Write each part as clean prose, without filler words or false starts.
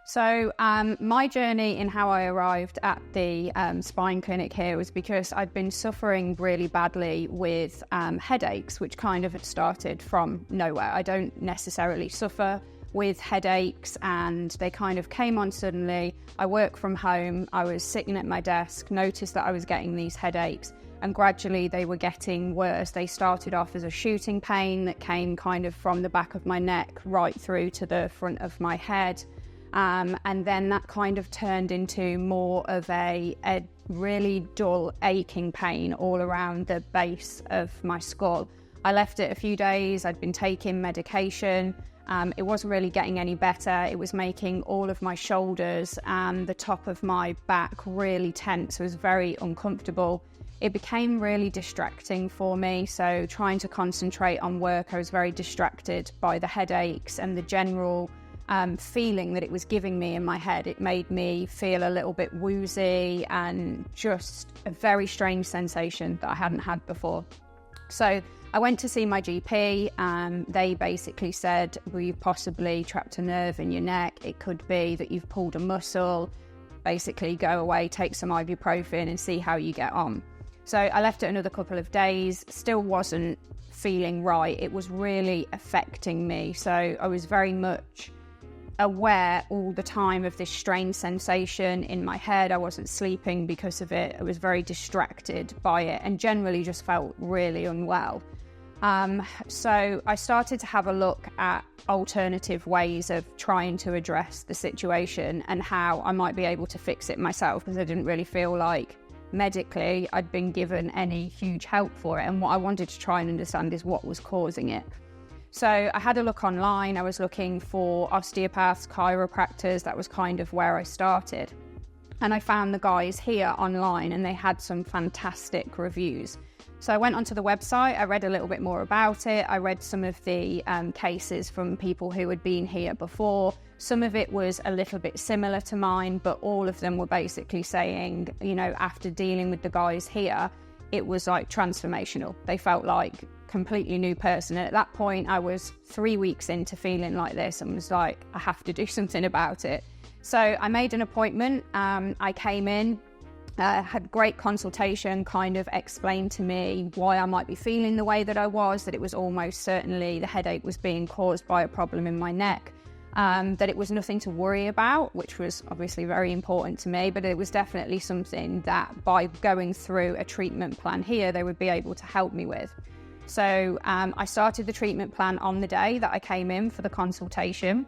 So my journey in how I arrived at the spine clinic here was because I'd been suffering really badly with headaches, which kind of had started from nowhere. I don't necessarily suffer with headaches, and they kind of came on suddenly. I work from home, I was sitting at my desk, noticed that I was getting these headaches, and gradually they were getting worse. They started off as a shooting pain that came kind of from the back of my neck right through to the front of my head. And then that kind of turned into more of a really dull aching pain all around the base of my skull. I left it a few days. I'd been taking medication. It wasn't really getting any better. It was making all of my shoulders and the top of my back really tense. It was very uncomfortable. It became really distracting for me. So trying to concentrate on work, I was very distracted by the headaches and the general feeling that it was giving me in my head. It made me feel a little bit woozy and just a very strange sensation that I hadn't had before. So I went to see my GP, and they basically said, well, you've possibly trapped a nerve in your neck. It could be that you've pulled a muscle. Basically go away, take some ibuprofen and see how you get on. So I left it another couple of days, still wasn't feeling right. It was really affecting me. So I was very much aware all the time of this strange sensation in my head. I wasn't sleeping because of it. I was very distracted by it and generally just felt really unwell. So I started to have a look at alternative ways of trying to address the situation and how I might be able to fix it myself, because I didn't really feel like medically I'd been given any huge help for it. And what I wanted to try and understand is what was causing it. So I had a look online. I was looking for osteopaths, chiropractors. That was kind of where I started. And I found the guys here online, and they had some fantastic reviews. So I went onto the website, I read a little bit more about it. I read some of the cases from people who had been here before. Some of it was a little bit similar to mine, but all of them were basically saying, you know, after dealing with the guys here, it was like transformational. They felt like completely new person. And at that point, I was 3 weeks into feeling like this and was like, I have to do something about it. So I made an appointment. I came in, had great consultation, kind of explained to me why I might be feeling the way that I was, that it was almost certainly the headache was being caused by a problem in my neck, that it was nothing to worry about, which was obviously very important to me, but it was definitely something that by going through a treatment plan here, they would be able to help me with. So I started the treatment plan on the day that I came in for the consultation.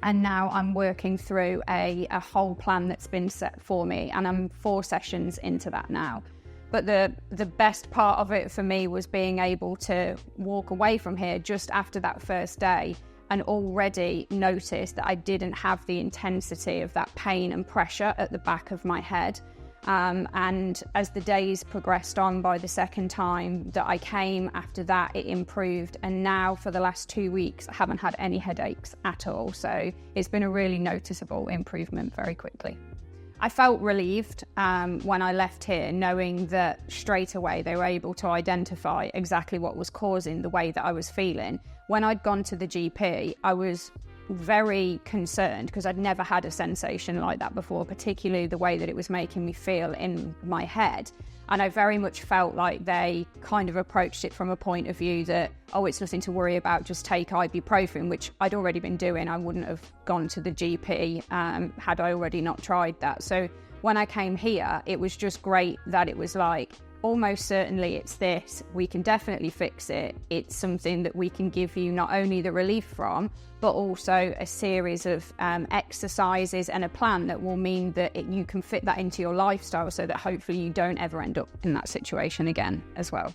And now I'm working through a whole plan that's been set for me, and I'm 4 sessions into that now. But the best part of it for me was being able to walk away from here just after that first day and already notice that I didn't have the intensity of that pain and pressure at the back of my head. And as the days progressed on, by the second time that I came after that, it improved. And now for the last 2 weeks, I haven't had any headaches at all. So it's been a really noticeable improvement very quickly. I felt relieved when I left here, knowing that straight away they were able to identify exactly what was causing the way that I was feeling. When I'd gone to the GP, I was very concerned because I'd never had a sensation like that before, particularly the way that it was making me feel in my head. And I very much felt like they kind of approached it from a point of view that, oh, it's nothing to worry about, just take ibuprofen, which I'd already been doing. I wouldn't have gone to the GP had I already not tried that. So when I came here, it was just great that it was like, almost certainly it's this, we can definitely fix it. It's something that we can give you not only the relief from, but also a series of exercises and a plan that will mean that you can fit that into your lifestyle so that hopefully you don't ever end up in that situation again as well.